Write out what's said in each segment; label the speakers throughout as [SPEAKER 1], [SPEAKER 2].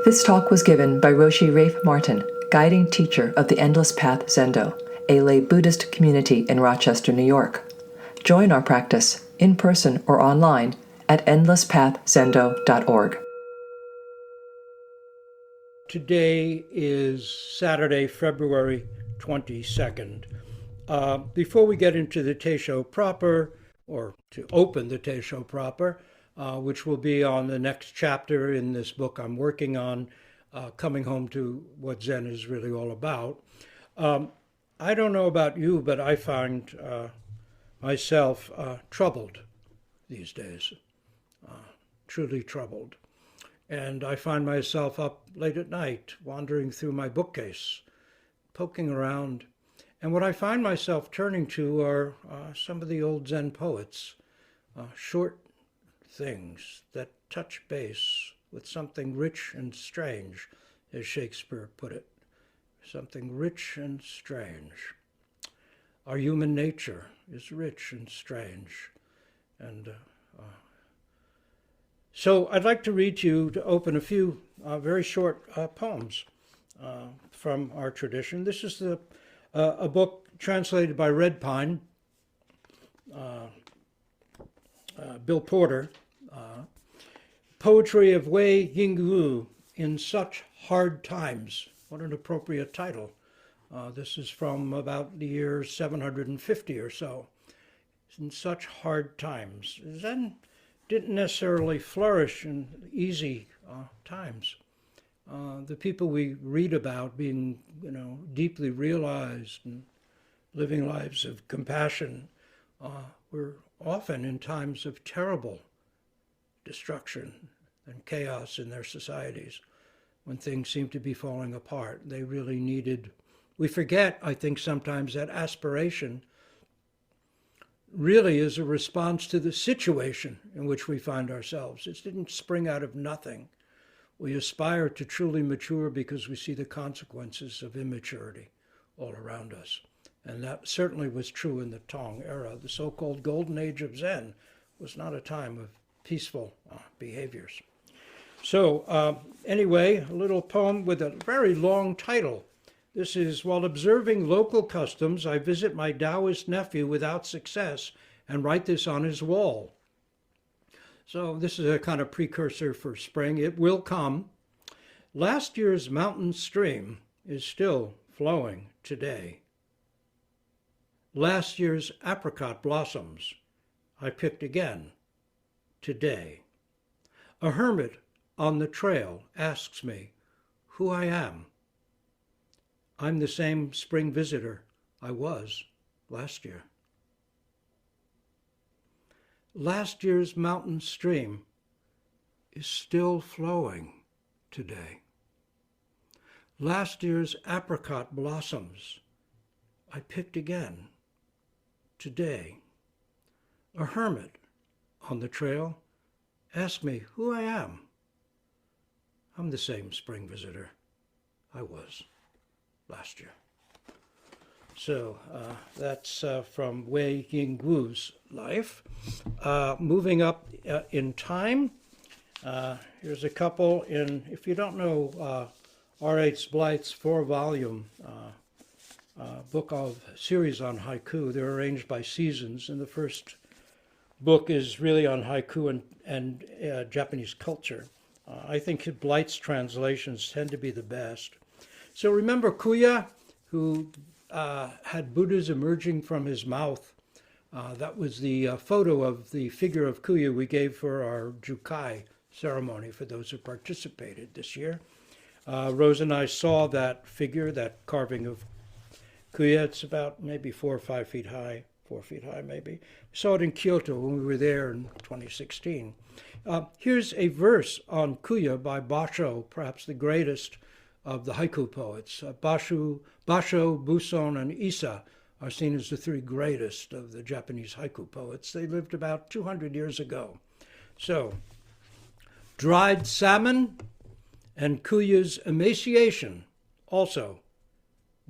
[SPEAKER 1] This talk was given by Roshi Martin, guiding teacher of the Endless Path Zendo, a lay Buddhist community in Rochester, New York. Join our practice, in person or online, at endlesspathzendo.org.
[SPEAKER 2] Today is Saturday, February 22nd. Before we get into the teisho proper, or to open the teisho proper, which will be on the next chapter in this book I'm working on, Coming Home to What Zen is Really All About. I don't know about you, but I find myself troubled these days, truly troubled. And I find myself up late at night, wandering through my bookcase, poking around. And what I find myself turning to are some of the old Zen poets, short things that touch base with something rich and strange, as Shakespeare put it. Something rich and strange. Our human nature is rich and strange. And so I'd like to read to you, to open, a few very short poems from our tradition. This is a book translated by Red Pine, Bill Porter, Poetry of Wei Yingwu in Such Hard Times. What an appropriate title. This is from about the year 750 or so. In such hard times. Zen didn't necessarily flourish in easy times. The people we read about being, deeply realized and living lives of compassion were often in times of terrible destruction and chaos in their societies, when things seemed to be falling apart. They really needed, we forget, I think sometimes, that aspiration really is a response to the situation in which we find ourselves. It didn't spring out of nothing. We aspire to truly mature because we see the consequences of immaturity all around us. And that certainly was true in the Tang era. The so-called golden age of Zen was not a time of peaceful behaviors. So anyway, a little poem with a very long title. This is, while observing local customs, I visit my Taoist nephew without success and write this on his wall. So this is a kind of precursor for spring. It will come. Last year's mountain stream is still flowing today. Last year's apricot blossoms I picked again today. A hermit on the trail asks me who I am. I'm the same spring visitor I was last year. Last year's mountain stream is still flowing today. Last year's apricot blossoms I picked again today. A hermit on the trail asked me who I am. I'm the same spring visitor I was last year. So that's from Wei Yingwu's life. Moving up in time, here's a couple in, if you don't know R.H. Blythe's 4-volume book of series on haiku, they're arranged by seasons, and the first book is really on haiku and Japanese culture. I think Blythe's translations tend to be the best. So remember Kuya, who had Buddhas emerging from his mouth. That was the photo of the figure of Kuya we gave for our Jukai ceremony for those who participated this year. Rose and I saw that figure, that carving of Kuya. It's about maybe 4 or 5 feet high, 4 feet high maybe. We saw it in Kyoto when we were there in 2016. Here's a verse on Kuya by Basho, perhaps the greatest of the haiku poets. Basho, Buson, and Issa are seen as the 3 greatest of the Japanese haiku poets. They lived about 200 years ago. So, dried salmon and Kuya's emaciation also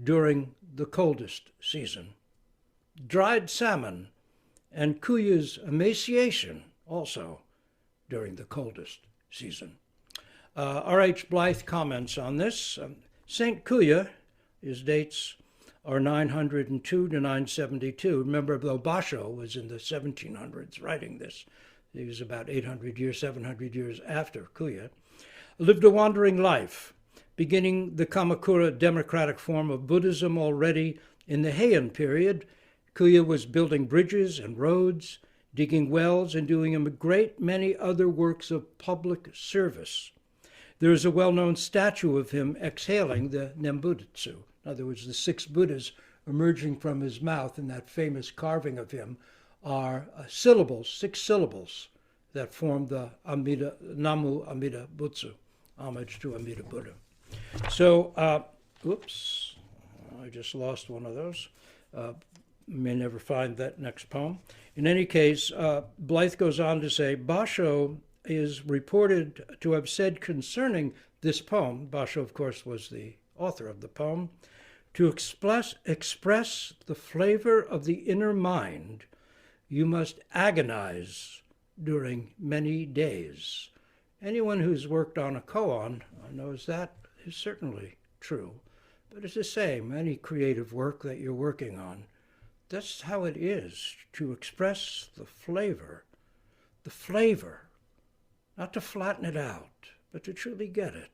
[SPEAKER 2] during the coldest season. Dried salmon and Kuya's emaciation also during the coldest season. R.H. Blythe comments on this. St. Kuya, his dates are 902 to 972. Remember, though Basho was in the 1700s writing this. He was about 800 years, 700 years after Kuya. Lived a wandering life, beginning the Kamakura democratic form of Buddhism already in the Heian period. Kuya was building bridges and roads, digging wells, and doing a great many other works of public service. There is a well-known statue of him exhaling the Nembutsu. In other words, the 6 Buddhas emerging from his mouth in that famous carving of him are syllables, 6 syllables that form the Amida, Namu Amida Butsu, homage to Amida Buddha. So, oops, I just lost one of those. May never find that next poem. In any case, Blythe goes on to say, Basho is reported to have said concerning this poem, Basho, of course, was the author of the poem, to express the flavor of the inner mind, you must agonize during many days. Anyone who's worked on a koan knows that is certainly true. But it's the same, any creative work that you're working on. That's how it is, to express the flavor, not to flatten it out, but to truly get it.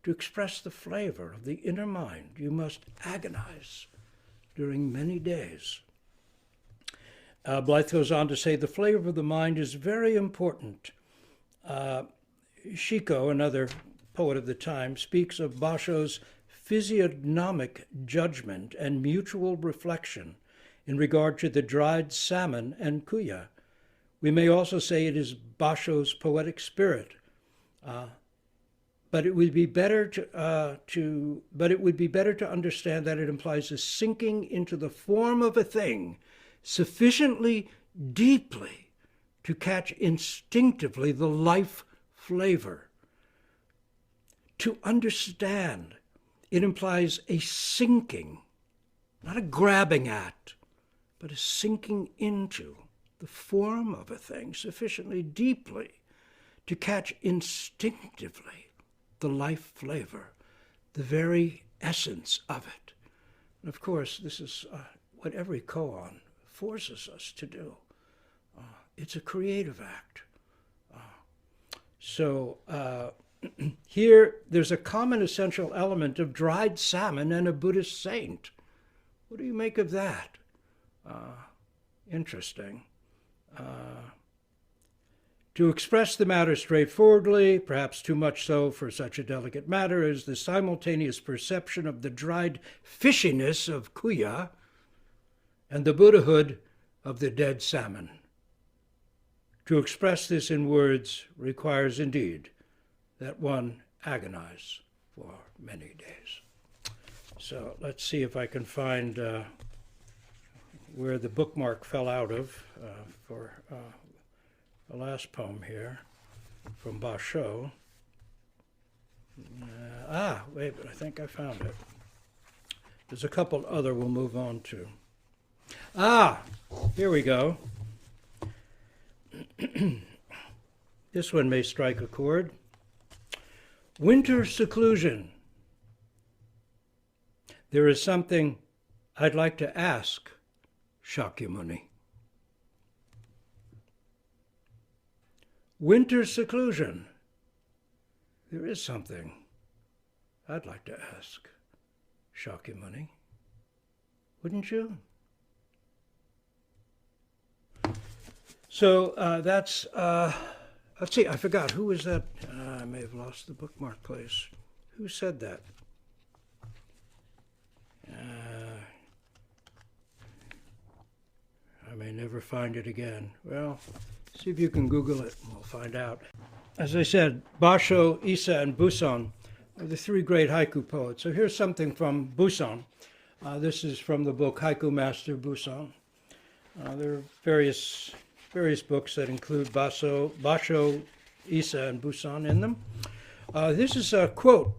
[SPEAKER 2] To express the flavor of the inner mind, you must agonize during many days. Blythe goes on to say, the flavor of the mind is very important. Shiko, another poet of the time, speaks of Basho's physiognomic judgment and mutual reflection in regard to the dried salmon and kuya. We may also say it is Basho's poetic spirit, but it would be better to understand that it implies a sinking into the form of a thing sufficiently deeply to catch instinctively the life flavor. To understand, it implies a sinking, not a grabbing at, but a sinking into the form of a thing sufficiently deeply to catch instinctively the life flavor, the very essence of it. And of course, this is what every koan forces us to do. It's a creative act. So here, there's a common essential element of dried salmon and a Buddhist saint. What do you make of that? Interesting. To express the matter straightforwardly, perhaps too much so for such a delicate matter, is the simultaneous perception of the dried fishiness of kuya and the Buddhahood of the dead salmon. To express this in words requires indeed that one agonize for many days. So let's see if I can find where the bookmark fell out of for the last poem here from Basho. Wait, but I think I found it. There's a couple other we'll move on to. Here we go. This one may strike a chord. Winter seclusion. There is something I'd like to ask Shakyamuni. Winter seclusion. There is something I'd like to ask Shakyamuni. Wouldn't you? So that's, let's see, I forgot. Who was that? I may have lost the bookmark place. Who said that? I may never find it again. Well, see if you can Google it and we'll find out. As I said, Basho, Issa, and Buson are the 3 great haiku poets. So here's something from Buson. This is from the book Haiku Master Buson. There are various books that include Basho, Issa, and Buson in them. This is a quote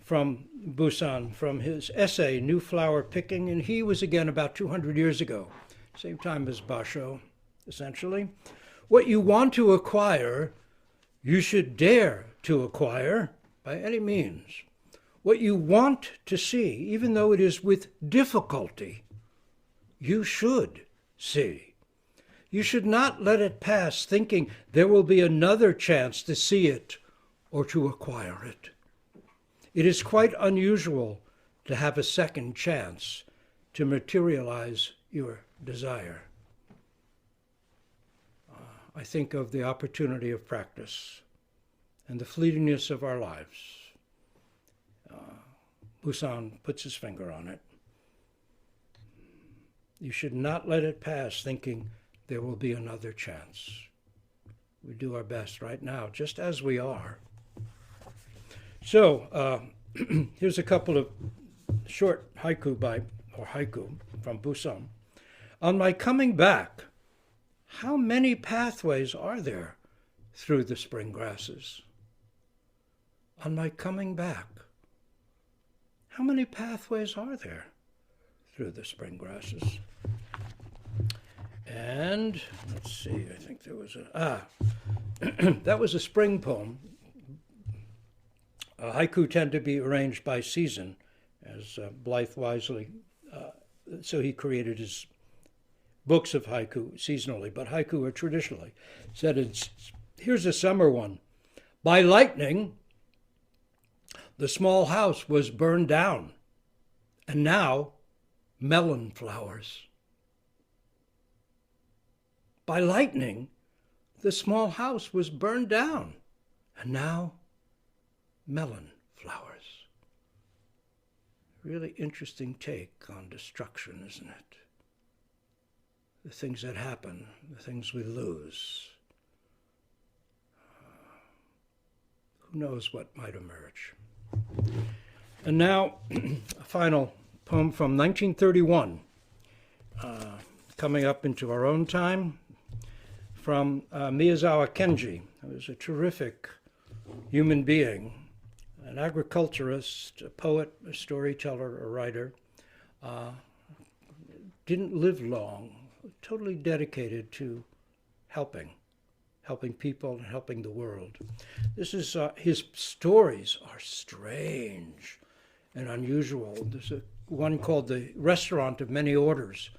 [SPEAKER 2] from Buson from his essay, New Flower Picking, and he was again about 200 years ago, same time as Basho, essentially. What you want to acquire, you should dare to acquire, by any means, what you want to see, even though it is with difficulty. You should see. You should not let it pass thinking there will be another chance to see it or to acquire it. It is quite unusual to have a second chance to materialize your desire. I think of the opportunity of practice and the fleetingness of our lives. Busan puts his finger on it. You should not let it pass thinking there will be another chance. We do our best right now, just as we are. So, here's a couple of short haiku from Busan. On my coming back, how many pathways are there through the spring grasses? On my coming back, how many pathways are there through the spring grasses? And let's see, I think there was that was a spring poem. Haiku tend to be arranged by season, as Blythe wisely, so he created his books of haiku seasonally, but haiku are traditionally said. Here's a summer one. By lightning, the small house was burned down, and now melon flowers. By lightning, the small house was burned down, and now melon flowers. Really interesting take on destruction, isn't it? The things that happen, the things we lose. Who knows what might emerge? And now, a final poem from 1931, coming up into our own time, from Miyazawa Kenji, who was a terrific human being, an agriculturist, a poet, a storyteller, a writer. Didn't live long, totally dedicated to helping people and helping the world. This is, his stories are strange and unusual. There's one called The Restaurant of Many Orders,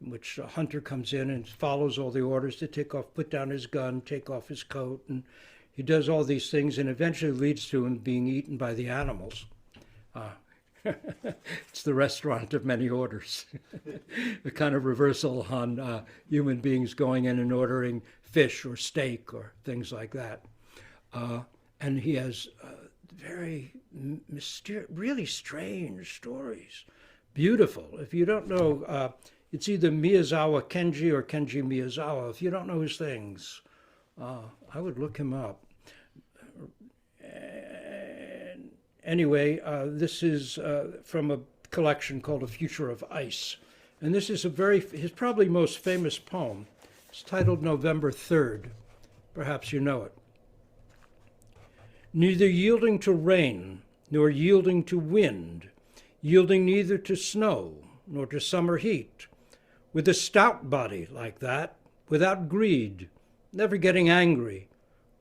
[SPEAKER 2] in which a hunter comes in and follows all the orders to put down his gun, take off his coat, and he does all these things and eventually leads to him being eaten by the animals. It's the restaurant of many orders. The kind of reversal on human beings going in and ordering fish or steak or things like that. And he has very mysterious, really strange stories. Beautiful. If you don't know, it's either Miyazawa Kenji or Kenji Miyazawa. If you don't know his things, I would look him up. Anyway, this is from a collection called A Future of Ice. And this is his probably most famous poem. It's titled November 3rd. Perhaps you know it. Neither yielding to rain, nor yielding to wind, yielding neither to snow, nor to summer heat, with a stout body like that, without greed, never getting angry,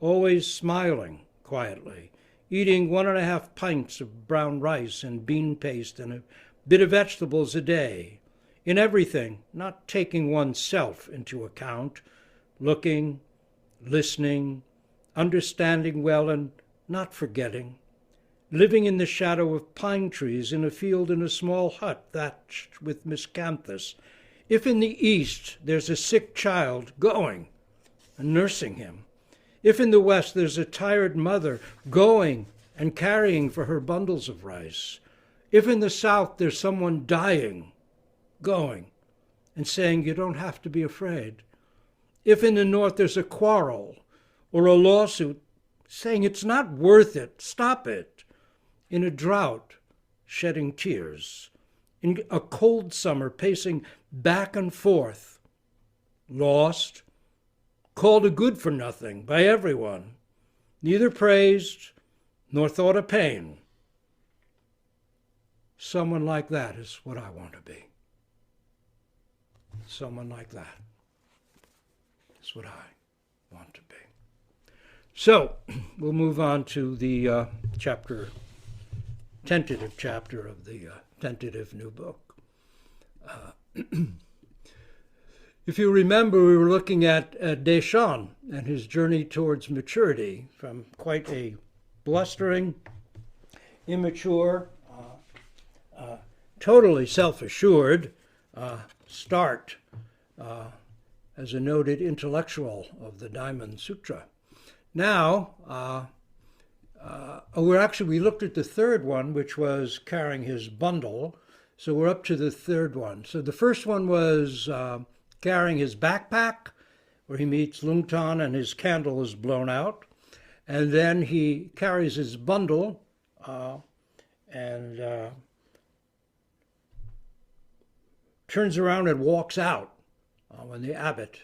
[SPEAKER 2] always smiling quietly, eating 1.5 pints of brown rice and bean paste and a bit of vegetables a day, in everything, not taking oneself into account, looking, listening, understanding well and not forgetting, living in the shadow of pine trees in a field in a small hut thatched with miscanthus. If in the east there's a sick child, going and nursing him. If in the west there's a tired mother, going and carrying for her bundles of rice. If in the south there's someone dying, going and saying you don't have to be afraid. If in the north there's a quarrel or a lawsuit, saying it's not worth it, stop it. In a drought, shedding tears. In a cold summer, pacing back and forth. Lost, called a good-for-nothing by everyone, neither praised nor thought of pain. Someone like that is what I want to be. Someone like that is what I want to be. So we'll move on to the tentative chapter of the tentative new book. If you remember, we were looking at Te-shan and his journey towards maturity from quite a blustering, immature, totally self-assured start as a noted intellectual of the Diamond Sutra. Now, we looked at the third one, which was carrying his bundle. So we're up to the third one. So the first one was carrying his backpack, where he meets Lungtan and his candle is blown out. And then he carries his bundle and turns around and walks out when the abbot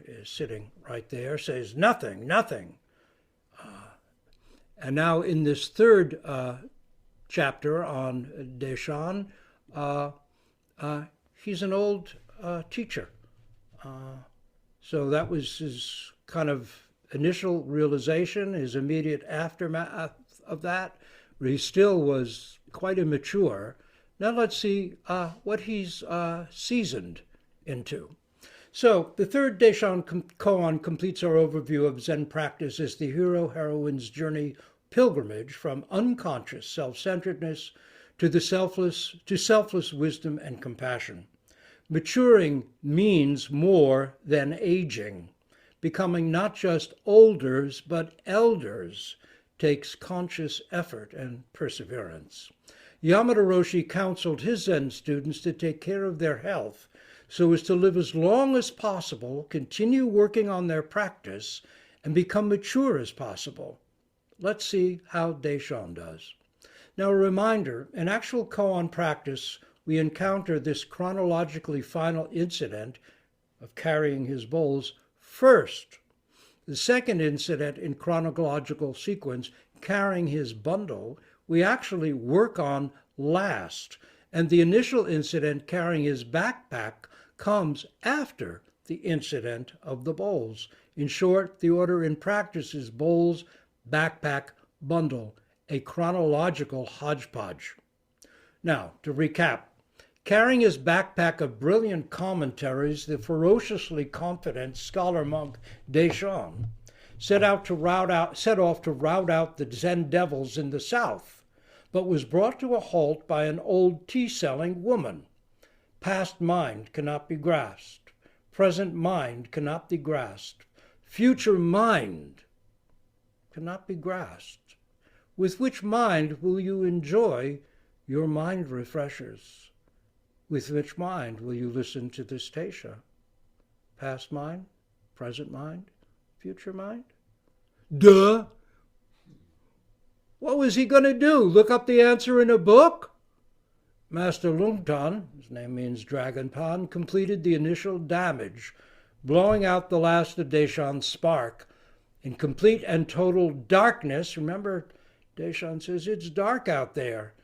[SPEAKER 2] is sitting right there, says, "Nothing, nothing." And now in this third chapter on Te-shan, he's an old teacher. So that was his kind of initial realization, his immediate aftermath of that, where he still was quite immature. Now let's see what he's seasoned into. So the third Te-shan koan completes our overview of Zen practice as the hero-heroine's journey pilgrimage from unconscious self-centeredness to the selfless wisdom and compassion. Maturing means more than aging. Becoming not just olders, but elders takes conscious effort and perseverance. Yamada Roshi counseled his Zen students to take care of their health so as to live as long as possible, continue working on their practice, and become mature as possible. Let's see how Te-shan does. Now, a reminder, in actual koan practice, we encounter this chronologically final incident of carrying his bowls first. The second incident in chronological sequence, carrying his bundle, we actually work on last. And the initial incident, carrying his backpack, comes after the incident of the bowls. In short, the order in practice is bowls, backpack, bundle, a chronological hodgepodge. Now, to recap, carrying his backpack of brilliant commentaries, the ferociously confident scholar monk Te-shan set off to rout out the Zen devils in the south, but was brought to a halt by an old tea-selling woman. Past mind cannot be grasped. Present mind cannot be grasped. Future mind cannot be grasped. With which mind will you enjoy your mind refreshers? With which mind will you listen to this teisho? Past mind, present mind, future mind? Duh! What was he going to do? Look up the answer in a book? Master Lungtan, his name means dragon pond, completed the initial damage, blowing out the last of Te-shan's spark. In complete and total darkness, remember, Te-shan says, "It's dark out there."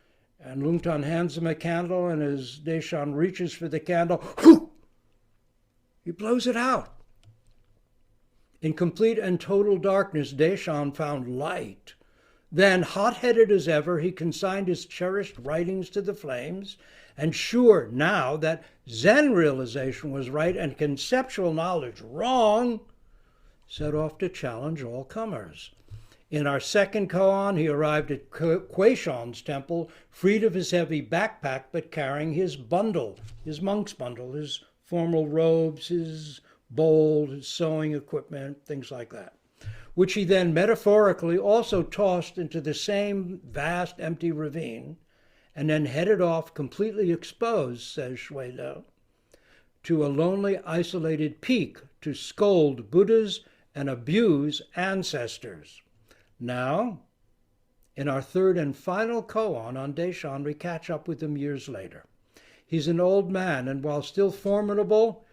[SPEAKER 2] And Lungtan hands him a candle, and as Te-shan reaches for the candle, whoo, he blows it out. In complete and total darkness, Te-shan found light. Then, hot-headed as ever, he consigned his cherished writings to the flames, and sure now that Zen realization was right and conceptual knowledge wrong, set off to challenge all comers. In our second koan, he arrived at Kuei-shan's temple, freed of his heavy backpack, but carrying his bundle, his monk's bundle, his formal robes, his bowl, his sewing equipment, things like that, which he then metaphorically also tossed into the same vast empty ravine, and then headed off completely exposed, says Shuilo, to a lonely, isolated peak to scold Buddhas and abuse ancestors. Now, in our third and final koan on Te-shan, we catch up with him years later. He's an old man, and while still formidable,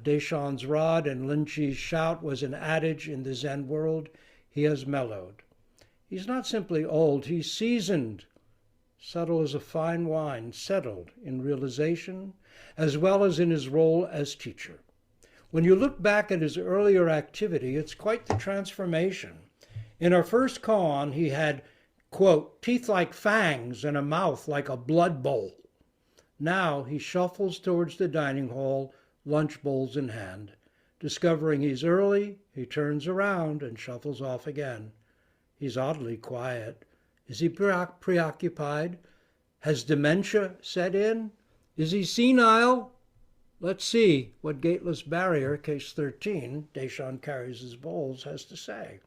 [SPEAKER 2] Te-shan's rod and Lin-chi's shout was an adage in the Zen world, he has mellowed. He's not simply old, he's seasoned, subtle as a fine wine, settled in realization, as well as in his role as teacher. When you look back at his earlier activity, it's quite the transformation. In our first koan, he had, quote, teeth like fangs and a mouth like a blood bowl. Now he shuffles towards the dining hall, lunch bowls in hand. Discovering he's early, he turns around and shuffles off again. He's oddly quiet. Is he preoccupied? Has dementia set in? Is he senile? Let's see what Gateless Barrier, case 13, Te-shan carries his bowls, has to say.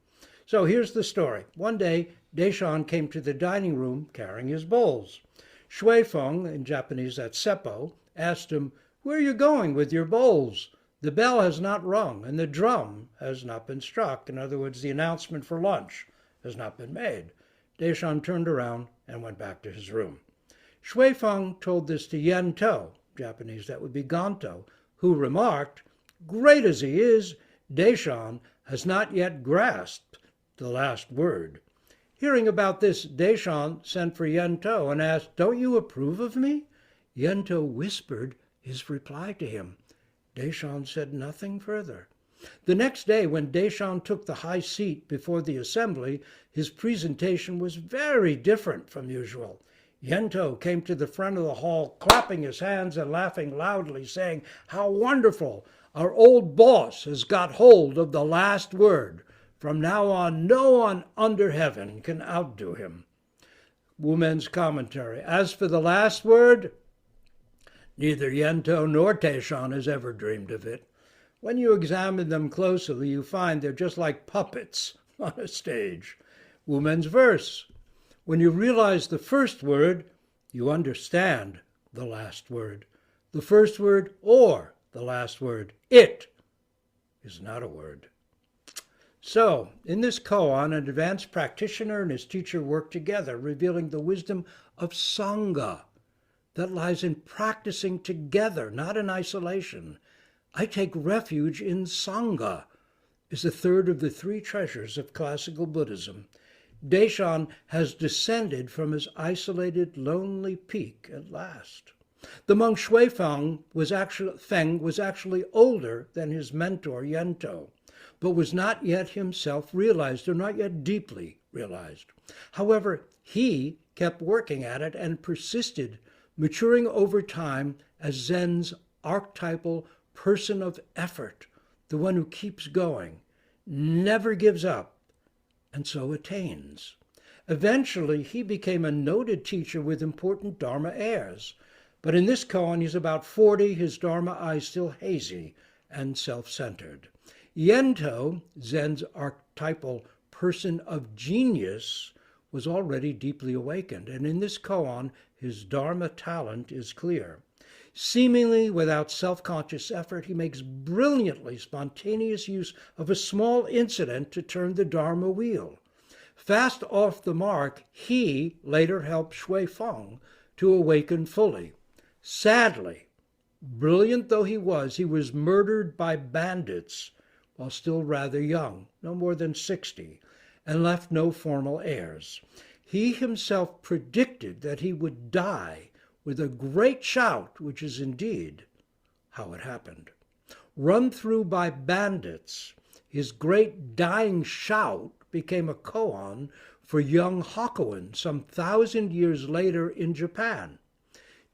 [SPEAKER 2] So here's the story. One day, Te-shan came to the dining room carrying his bowls. Shui-feng, in Japanese that's seppo, asked him, "Where are you going with your bowls? The bell has not rung and the drum has not been struck." In other words, the announcement for lunch has not been made. Te-shan turned around and went back to his room. Shui-feng told this to Yento, Japanese that would be Ganto, who remarked, "Great as he is, Te-shan has not yet grasped the last word." Hearing about this, Te-shan sent for Yento and asked, "Don't you approve of me?" Yento whispered his reply to him. Te-shan said nothing further. The next day, when Te-shan took the high seat before the assembly, his presentation was very different from usual. Yento came to the front of the hall, clapping his hands and laughing loudly, saying, "How wonderful! Our old boss has got hold of the last word. From now on, no one under heaven can outdo him." Wumen's commentary. As for the last word, neither Yento nor Te-shan has ever dreamed of it. When you examine them closely, you find they're just like puppets on a stage. Wumen's verse. When you realize the first word, you understand the last word. The first word or the last word. It is not a word. So, in this koan, an advanced practitioner and his teacher work together, revealing the wisdom of Sangha that lies in practicing together, not in isolation. I take refuge in Sangha is the third of the three treasures of classical Buddhism. Te-shan has descended from his isolated, lonely peak at last. The monk Shui-feng was actually older than his mentor Yento, but was not yet himself realized, or not yet deeply realized. However, he kept working at it and persisted, maturing over time as Zen's archetypal person of effort, the one who keeps going, never gives up, and so attains. Eventually, he became a noted teacher with important Dharma airs. But in this koan, he's about 40, his Dharma eyes still hazy and self-centered. Yento, Zen's archetypal person of genius, was already deeply awakened, and in this koan, his Dharma talent is clear. Seemingly without self-conscious effort, he makes brilliantly spontaneous use of a small incident to turn the Dharma wheel. Fast off the mark, he later helped Shui-feng to awaken fully. Sadly, brilliant though he was murdered by bandits while still rather young, no more than 60, and left no formal heirs. He himself predicted that he would die with a great shout, which is indeed how it happened. Run through by bandits, his great dying shout became a koan for young Hakuin some 1,000 years later in Japan.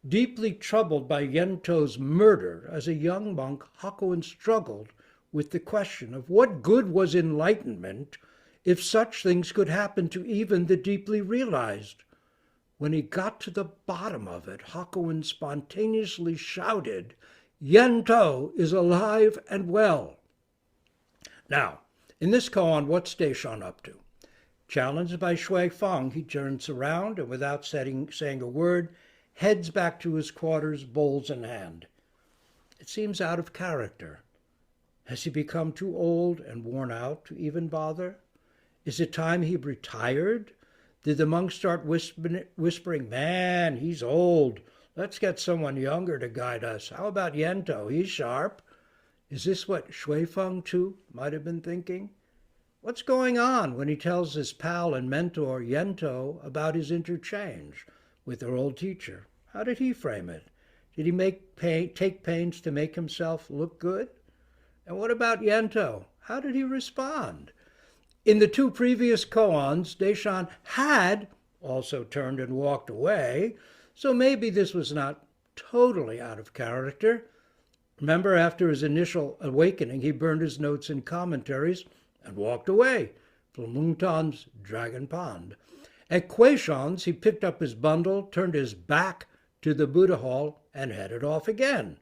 [SPEAKER 2] Deeply troubled by Yento's murder, as a young monk, Hakuin struggled with the question of what good was enlightenment if such things could happen to even the deeply realized. When he got to the bottom of it, Hakuin spontaneously shouted, "Yento is alive and well." Now, in this koan, what's Te-shan up to? Challenged by Shui-feng, he turns around and without saying a word, heads back to his quarters, bowls in hand. It seems out of character. Has he become too old and worn out to even bother? Is it time he retired? Did the monk start whispering, "Man, he's old. Let's get someone younger to guide us. How about Yento? He's sharp." Is this what Shui-feng, too, might have been thinking? What's going on when he tells his pal and mentor, Yento, about his interchange with their old teacher? How did he frame it? Did he take pains to make himself look good? And what about Yento? How did he respond? In the two previous koans, Te-shan had also turned and walked away, so maybe this was not totally out of character. Remember, after his initial awakening, he burned his notes and commentaries and walked away from Lungtan's Dragon Pond. At Kuei-shan's, he picked up his bundle, turned his back to the Buddha hall, and headed off again.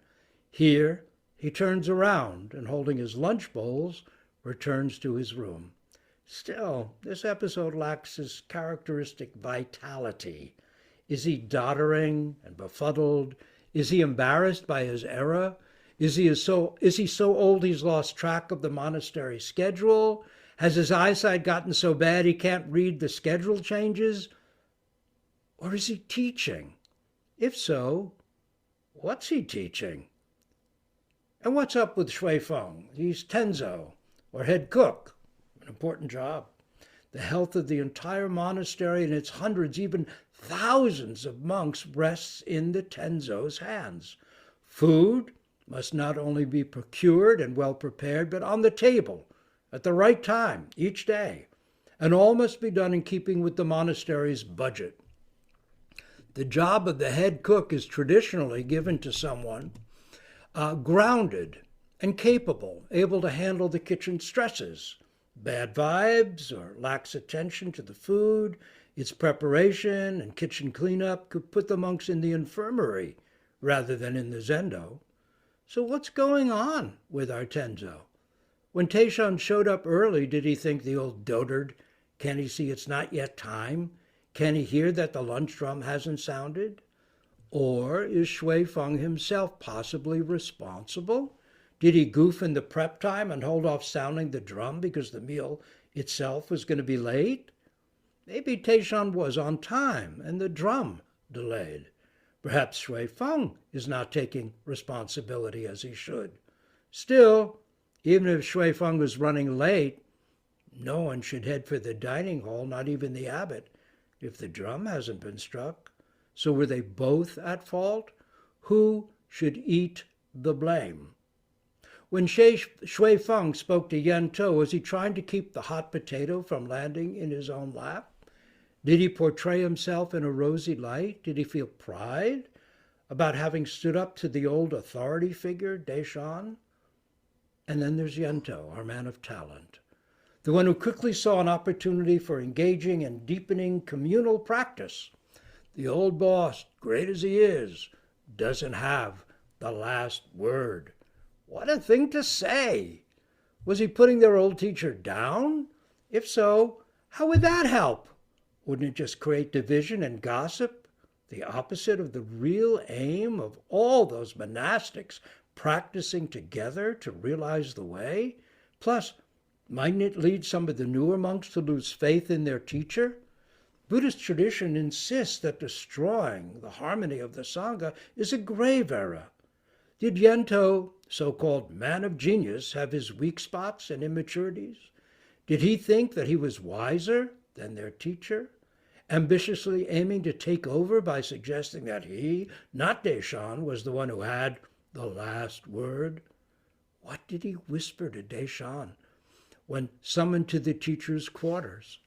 [SPEAKER 2] Here, he turns around and, holding his lunch bowls, returns to his room. Still, this episode lacks his characteristic vitality. Is he doddering and befuddled? Is he embarrassed by his error? Is he so old he's lost track of the monastery schedule? Has his eyesight gotten so bad he can't read the schedule changes? Or is he teaching? If so, what's he teaching? And what's up with Shui Feng? He's Tenzo, or head cook. An important job. The health of the entire monastery and its hundreds, even thousands of monks rests in the Tenzo's hands. Food must not only be procured and well prepared, but on the table at the right time each day. And all must be done in keeping with the monastery's budget. The job of the head cook is traditionally given to someone grounded and capable, able to handle the kitchen stresses. Bad vibes or lax attention to the food, its preparation and kitchen cleanup could put the monks in the infirmary rather than in the zendo. So what's going on with our Tenzo? When Te-shan showed up early, did he think the old dotard? Can he see it's not yet time? Can he hear that the lunch drum hasn't sounded? Or is Shui Feng himself possibly responsible? Did he goof in the prep time and hold off sounding the drum because the meal itself was going to be late? Maybe Te-shan was on time and the drum delayed. Perhaps Shui Feng is not taking responsibility as he should. Still, even if Shui Feng was running late, no one should head for the dining hall, not even the abbot, if the drum hasn't been struck. So were they both at fault? Who should eat the blame? When Shui Feng spoke to Yen To, was he trying to keep the hot potato from landing in his own lap? Did he portray himself in a rosy light? Did he feel pride about having stood up to the old authority figure, Te-shan? And then there's Yen To, our man of talent, the one who quickly saw an opportunity for engaging and deepening communal practice. The old boss, great as he is, doesn't have the last word. What a thing to say! Was he putting their old teacher down? If so, how would that help? Wouldn't it just create division and gossip? The opposite of the real aim of all those monastics practicing together to realize the way? Plus, mightn't it lead some of the newer monks to lose faith in their teacher? Buddhist tradition insists that destroying the harmony of the Sangha is a grave error. Did Yen To, so-called man of genius, have his weak spots and immaturities? Did he think that he was wiser than their teacher, ambitiously aiming to take over by suggesting that he, not Te-shan, was the one who had the last word? What did he whisper to Te-shan when summoned to the teacher's quarters?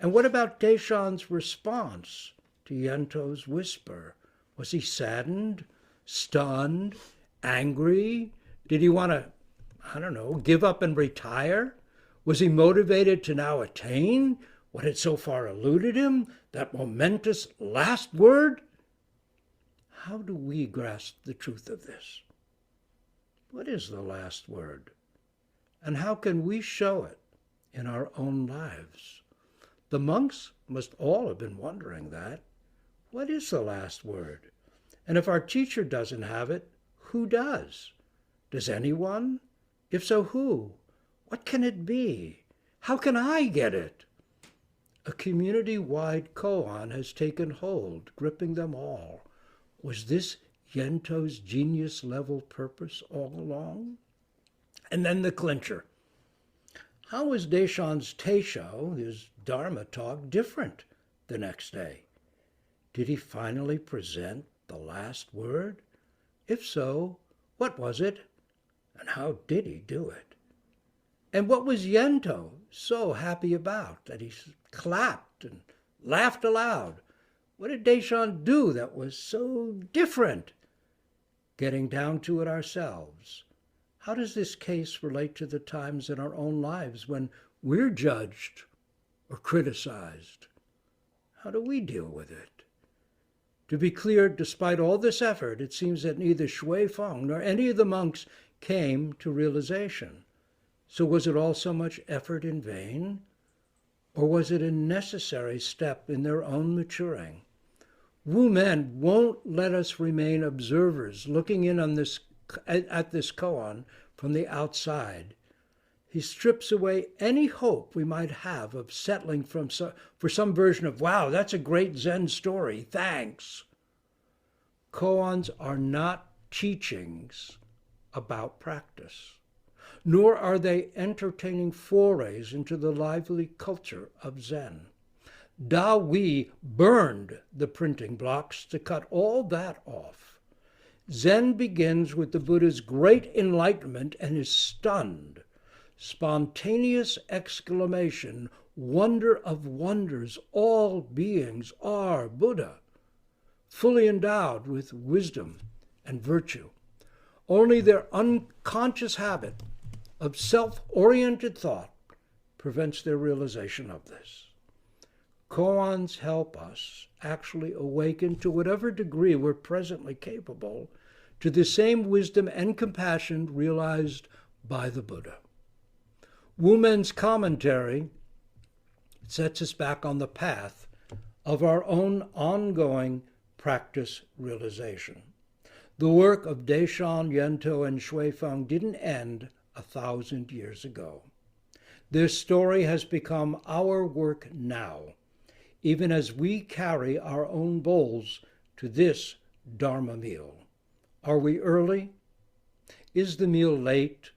[SPEAKER 2] And what about Te-shan's response to Yen To's whisper? Was he saddened, stunned, angry? Did he want to, give up and retire? Was he motivated to now attain what had so far eluded him, that momentous last word? How do we grasp the truth of this? What is the last word? And how can we show it in our own lives? The monks must all have been wondering that. What is the last word? And if our teacher doesn't have it, who does? Does anyone? If so, who? What can it be? How can I get it? A community-wide koan has taken hold, gripping them all. Was this Yen To's genius-level purpose all along? And then the clincher. How was Te-shan's teisho, his Dharma talk, different the next day? Did he finally present the last word? If so, what was it, and how did he do it? And what was Yento so happy about that he clapped and laughed aloud? What did Te-shan do that was so different? Getting down to it ourselves. How does this case relate to the times in our own lives when we're judged or criticized? How do we deal with it? To be clear, despite all this effort, it seems that neither Shui Feng nor any of the monks came to realization. So was it all so much effort in vain? Or was it a necessary step in their own maturing? Wu Men won't let us remain observers looking in on at this koan from the outside. He strips away any hope we might have of settling for some version of, wow, that's a great Zen story, thanks. Koans are not teachings about practice, nor are they entertaining forays into the lively culture of Zen. Da Wei burned the printing blocks to cut all that off. Zen begins with the Buddha's great enlightenment and is stunned. Spontaneous exclamation, wonder of wonders, all beings are Buddha, fully endowed with wisdom and virtue. Only their unconscious habit of self-oriented thought prevents their realization of this. Koans help us actually awaken to whatever degree we're presently capable to the same wisdom and compassion realized by the Buddha. Wu Men's commentary sets us back on the path of our own ongoing practice realization. The work of Te-shan, Yento, and Shui Feng didn't end 1,000 years ago. Their story has become our work now, even as we carry our own bowls to this Dharma meal. Are we early? Is the meal late?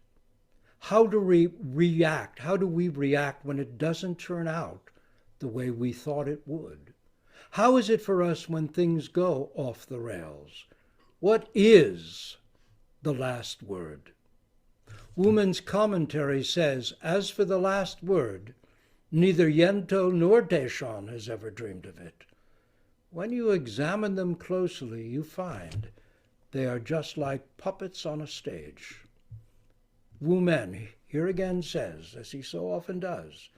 [SPEAKER 2] How do we react? How do we react when it doesn't turn out the way we thought it would? How is it for us when things go off the rails? What is the last word? Wu Men's commentary says, as for the last word, neither Yento nor Te-shan has ever dreamed of it. When you examine them closely, you find they are just like puppets on a stage. Wu Men here again says, as he so often does,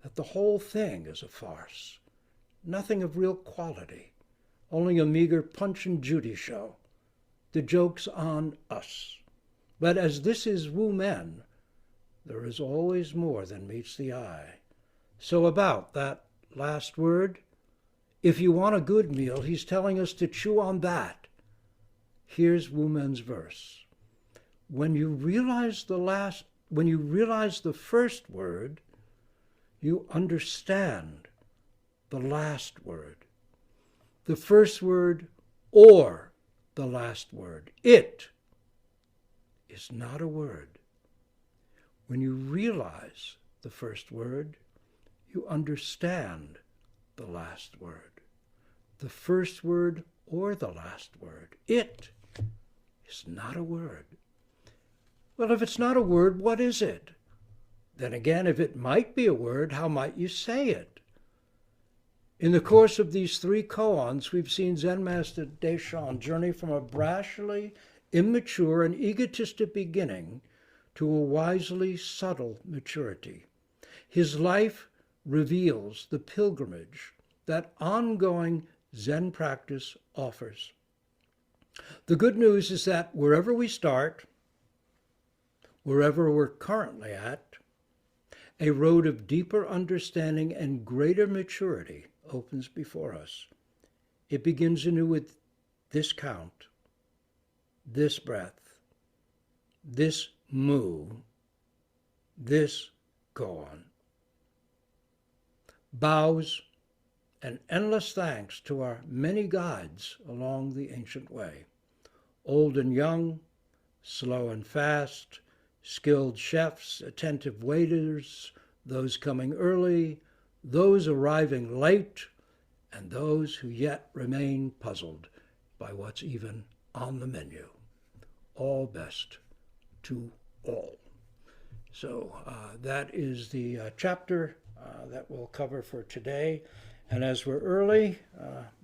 [SPEAKER 2] that the whole thing is a farce, nothing of real quality, only a meager Punch and Judy show. The joke's on us. But as this is Wu Men, there is always more than meets the eye. So about that last word, if you want a good meal, he's telling us to chew on that. Here's Wu Men's verse. When you realize the first word, you understand the last word. The first word or the last word. It is not a word. When you realize the first word, you understand the last word. The first word or the last word. It is not a word. Well, if it's not a word, what is it? Then again, if it might be a word, how might you say it? In the course of these 3 koans, we've seen Zen Master Te-shan journey from a brashly immature and egotistic beginning to a wisely subtle maturity. His life reveals the pilgrimage that ongoing Zen practice offers. The good news is that wherever we start, wherever we're currently at, a road of deeper understanding and greater maturity opens before us. It begins anew with this count, this breath, this mu, this koan. Bows and endless thanks to our many guides along the ancient way. Old and young, slow and fast, skilled chefs, attentive waiters, those coming early, those arriving late, and those who yet remain puzzled by what's even on the menu. All best to all. So that is the chapter that we'll cover for today. And as we're early,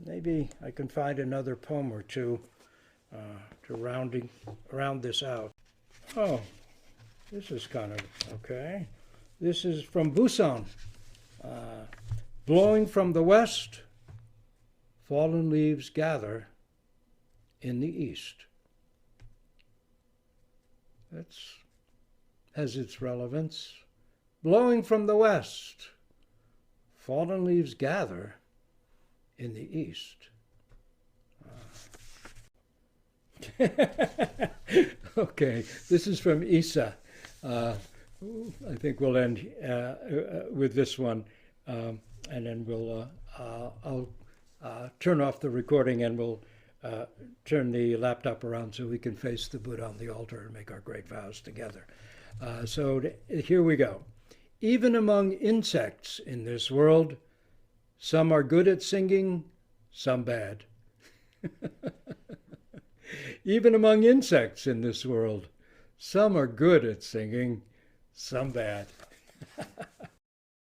[SPEAKER 2] maybe I can find another poem or two to round this out. Oh, this is kind of okay. This is from Busan. Blowing from the west, fallen leaves gather in the east. That has its relevance. Blowing from the west, fallen leaves gather in the east. Okay, this is from Isa. I think we'll end with this one, and then I'll turn off the recording and we'll turn the laptop around so we can face the Buddha on the altar and make our great vows together. So here we go. Even among insects in this world, some are good at singing, some bad. Even among insects in this world, some are good at singing, some bad.